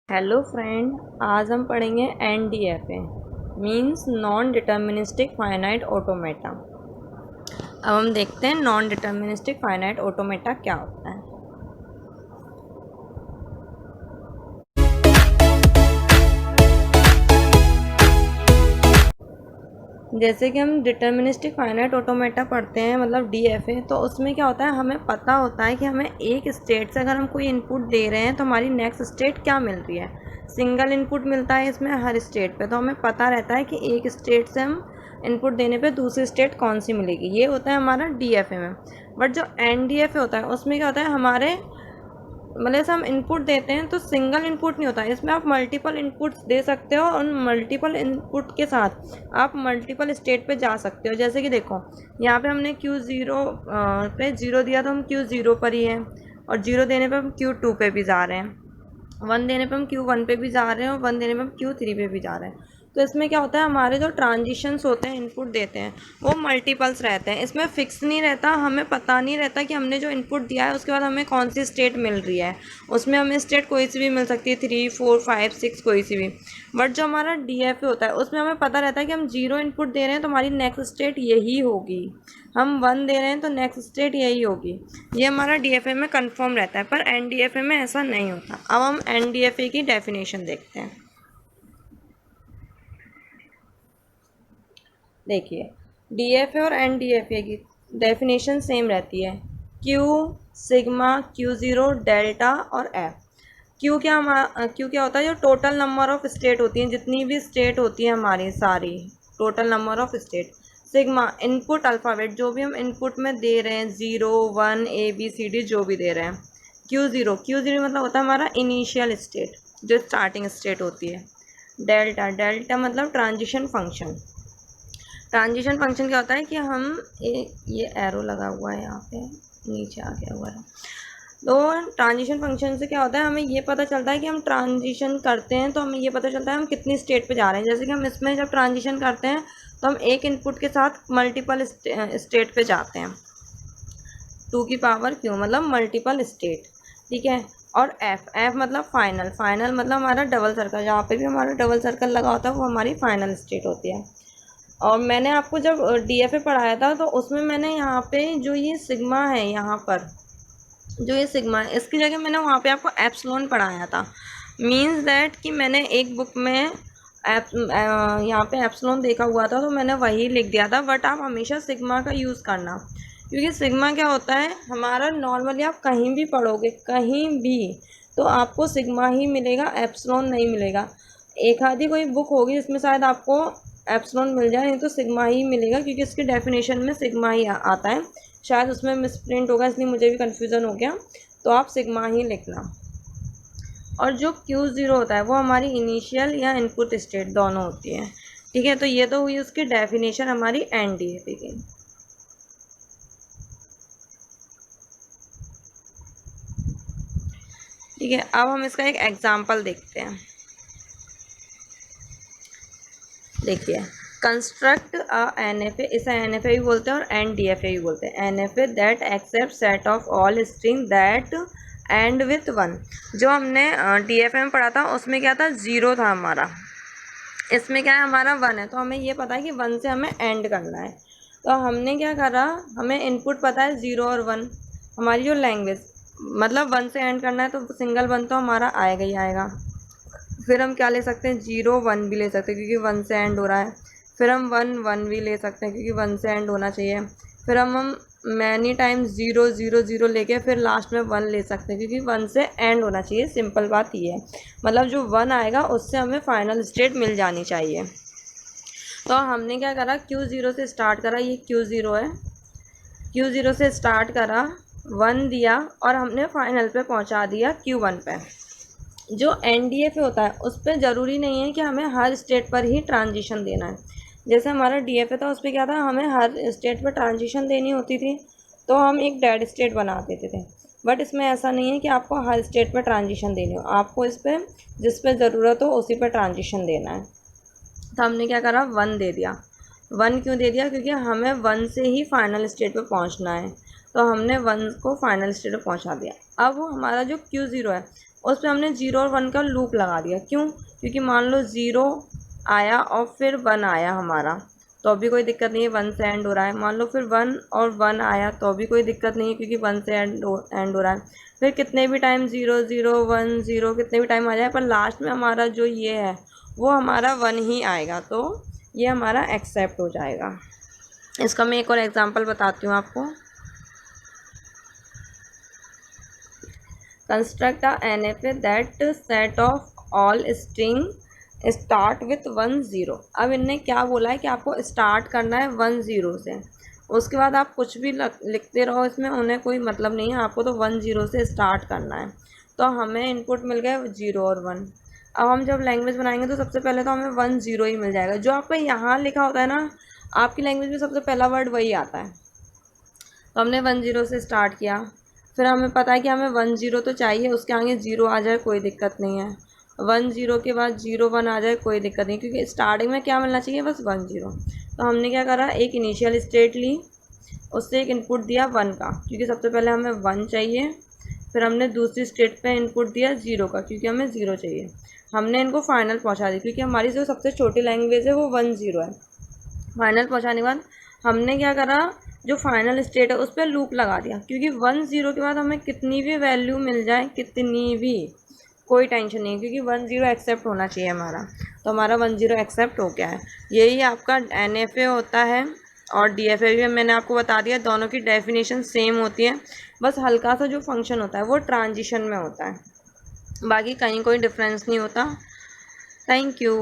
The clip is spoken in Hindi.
हेलो फ्रेंड, आज हम पढ़ेंगे NDFA means non deterministic finite automata. अब हम देखते हैं नॉन डिटर्मिनिस्टिक फाइनाइट ऑटोमेटा क्या होता है। जैसे कि हम डिटर्मिनिस्टिक फाइनाइट ऑटोमेटा पढ़ते हैं मतलब DFA, तो उसमें क्या होता है, हमें पता होता है कि हमें एक स्टेट से अगर हम कोई इनपुट दे रहे हैं तो हमारी नेक्स्ट स्टेट क्या मिल रही है। सिंगल इनपुट मिलता है इसमें हर स्टेट पे, तो हमें पता रहता है कि एक स्टेट से हम इनपुट देने पे दूसरी स्टेट कौन सी मिलेगी। ये होता है हमारा DFA में। बट जो NDFA होता है उसमें क्या होता है, हमारे मतलब से हम इनपुट देते हैं तो सिंगल इनपुट नहीं होता है, इसमें आप मल्टीपल इनपुट्स दे सकते हो और उन मल्टीपल इनपुट के साथ आप मल्टीपल स्टेट पे जा सकते हो। जैसे कि देखो, यहाँ पे हमने Q0 पे 0 दिया तो हम Q0 पर ही हैं, और 0 देने पे हम Q2 पे भी जा रहे हैं, 1 देने पे हम Q1 पे भी जा रहे हैं और 1 देने पे हम Q3 पे भी जा रहे हैं। तो इसमें क्या होता है, हमारे जो ट्रांजिशंस होते हैं इनपुट देते हैं वो मल्टीपल्स रहते हैं, इसमें फिक्स नहीं रहता, हमें पता नहीं रहता कि हमने जो इनपुट दिया है उसके बाद हमें कौन सी स्टेट मिल रही है। उसमें हमें स्टेट कोई सी भी मिल सकती है, 3, 4, 5, 6 कोई सी भी। बट जो हमारा DFA होता है उसमें हमें पता रहता है कि हम 0 इनपुट दे रहे हैं तो हमारी नेक्स्ट स्टेट यही होगी, हम 1 दे रहे हैं तो नेक्स्ट स्टेट यही होगी। ये हमारा DFA में कंफर्म रहता है, पर NDFA में ऐसा नहीं होता। अब हम NDFA की डेफिनेशन देखते हैं। देखिए, DFA और NDFA की डेफिनेशन सेम रहती है। Q, सिग्मा, Q0, डेल्टा और F। Q क्या होता है, जो टोटल नंबर ऑफ स्टेट होती हैं, जितनी भी स्टेट होती है हमारी सारी total number of state. Sigma input alphabet, जो भी हम इनपुट में दे रहे हैं, 0, 1, ABCD जो भी दे रहे हैं। Q0 मतलब होता है हमारा इनिशियल स्टेट, जो स्टार्टिंग स्टेट होती है। डेल्टा मतलब ट्रांजिशन फंक्शन। ट्रांजिशन फंक्शन क्या होता है कि हम ये एरो लगा हुआ है यहाँ पे, नीचे आ गया हुआ है। तो ट्रांजिशन फंक्शन से क्या होता है, हमें ये पता चलता है कि हम ट्रांजिशन करते हैं तो हमें ये पता चलता है हम कितनी स्टेट पे जा रहे हैं। जैसे कि हम इसमें जब ट्रांजिशन करते हैं तो हम एक इनपुट के साथ मल्टीपल स्टेट पे जाते हैं। 2 की पावर Q मतलब मल्टीपल स्टेट, ठीक है। और F मतलब फाइनल मतलब हमारा डबल सर्कल, जहाँ पे भी हमारा डबल सर्कल लगा होता है वो हमारी फाइनल स्टेट होती है। और मैंने आपको जब DFA पढ़ाया था तो उसमें मैंने यहाँ पे जो ये सिग्मा है, यहाँ पर जो ये सिग्मा है इसकी जगह मैंने वहाँ पे आपको एप्सिलॉन पढ़ाया था। मीन्स दैट कि मैंने एक बुक में यहाँ पे एप्सिलॉन देखा हुआ था तो मैंने वही लिख दिया था। बट आप हमेशा सिग्मा का यूज़ करना, क्योंकि सिग्मा क्या होता है हमारा, नॉर्मली आप कहीं भी पढ़ोगे कहीं भी तो आपको सिग्मा ही मिलेगा, एप्सिलॉन नहीं मिलेगा। एक आधी कोई बुक होगी जिसमें शायद आपको एप्सिलॉन मिल जाए, नहीं तो सिग्मा ही मिलेगा, क्योंकि इसकी डेफिनेशन में सिग्मा ही आता है। शायद उसमें मिसप्रिंट होगा इसलिए मुझे भी कन्फ्यूज़न हो गया, तो आप सिग्मा ही लिखना। और जो Q0 होता है वो हमारी इनिशियल या इनपुट स्टेट दोनों होती है, ठीक है। तो ये तो हुई उसकी डेफिनेशन हमारी NDFA की। ठीक है, अब हम इसका एक एग्जाम्पल देखते हैं। देखिए, कंस्ट्रक्ट NFA, इसे NFA भी बोलते हैं और NDFA भी बोलते हैं। NFA that accept set of all string that end with 1। जो हमने DFA में पढ़ा था उसमें क्या था, 0 था हमारा, इसमें क्या है हमारा 1 है। तो हमें ये पता है कि 1 से हमें एंड करना है। तो हमने क्या करा, हमें इनपुट पता है 0 और 1, हमारी जो लैंग्वेज मतलब 1 से एंड करना है तो सिंगल 1 तो हमारा आएगा ही आएगा। फिर हम क्या ले सकते हैं, 0, 1 भी ले सकते हैं क्योंकि 1 से एंड हो रहा है। फिर हम 1, 1 भी ले सकते हैं क्योंकि 1 से एंड होना चाहिए। फिर हम मैनी टाइम्स 0, 0, 0 लेके फिर लास्ट में 1 ले सकते हैं क्योंकि 1 से एंड होना चाहिए। सिंपल बात ये है, मतलब जो 1 आएगा उससे हमें फाइनल स्टेट मिल जानी चाहिए। तो हमने क्या करा, Q0 से स्टार्ट करा, ये Q0 है, Q0 से स्टार्ट करा, 1 दिया और हमने फाइनल पे पहुंचा दिया Q1 पे। जो NDFA होता है उस पर ज़रूरी नहीं है कि हमें हर स्टेट पर ही ट्रांजिशन देना है। जैसे हमारा DFA था उस पर क्या था, हमें हर स्टेट पर ट्रांजिशन देनी होती थी तो हम एक डेड स्टेट बना देते थे। बट इसमें ऐसा नहीं है कि आपको हर स्टेट पर ट्रांजिशन देनी हो, आपको इस पर जिस पर ज़रूरत हो उसी पर ट्रांजिशन देना है। तो हमने क्या करा, 1 दे दिया। 1 क्यों दे दिया, क्योंकि हमें 1 से ही फाइनल स्टेट पर पहुँचना है। तो हमने 1 को फाइनल स्टेट में पहुंचा दिया। अब हमारा जो Q0 है उस पर हमने 0 और 1 का लूप लगा दिया। क्यों? क्योंकि मान लो 0 आया और फिर 1 आया हमारा, तो भी कोई दिक्कत नहीं है, 1 से एंड हो रहा है। मान लो फिर 1 और 1 आया तो भी कोई दिक्कत नहीं है, क्योंकि 1 से एंड हो रहा है। फिर कितने भी टाइम 0 0 1 0 कितने भी टाइम आ जाए, पर लास्ट में हमारा जो ये है वो हमारा 1 ही आएगा, तो ये हमारा एक्सेप्ट हो जाएगा। इसका मैं एक और एग्जांपल बताती हूँ आपको। Construct a NFA that set of all string start with 1 0। अब इनने क्या बोला है कि आपको स्टार्ट करना है 1 0 से, उसके बाद आप कुछ भी लिखते रहो, इसमें उन्हें कोई मतलब नहीं है, आपको तो 1 0 से स्टार्ट करना है। तो हमें इनपुट मिल गए 0 और 1। अब हम जब लैंग्वेज बनाएंगे तो सबसे पहले तो हमें 1 0 ही मिल जाएगा। जो आपका यहाँ लिखा होता है ना, आपकी लैंग्वेज में सबसे पहला वर्ड वही आता है। तो हमने 1 0 से स्टार्ट किया, फिर हमें पता है कि हमें 1 0 तो चाहिए, उसके आगे 0 आ जाए कोई दिक्कत नहीं है, 1 0 के बाद 0 1 आ जाए कोई दिक्कत नहीं, क्योंकि स्टार्टिंग में क्या मिलना चाहिए, बस 1 0। तो हमने क्या करा, एक इनिशियल स्टेट ली, उससे एक इनपुट दिया 1 का, क्योंकि सबसे पहले हमें 1 चाहिए। फिर हमने दूसरी स्टेट पे इनपुट दिया 0 का, क्योंकि हमें 0 चाहिए। हमने इनको फाइनल पहुंचा दी, क्योंकि हमारी जो सबसे छोटी लैंग्वेज है वो 1 0 है। फाइनल पहुंचाने के बाद हमने क्या करा, जो फाइनल स्टेट है उस पर लूप लगा दिया, क्योंकि 1 0 के बाद हमें कितनी भी वैल्यू मिल जाए, कितनी भी, कोई टेंशन नहीं है, क्योंकि 1 0 एक्सेप्ट होना चाहिए हमारा। तो हमारा 1 0 एक्सेप्ट हो गया है। यही आपका NFA होता है, और DFA भी मैंने आपको बता दिया, दोनों की डेफिनेशन सेम होती है, बस हल्का सा जो फंक्शन होता है वो ट्रांजिशन में होता है, बाकी कहीं कोई डिफरेंस नहीं होता। Thank you.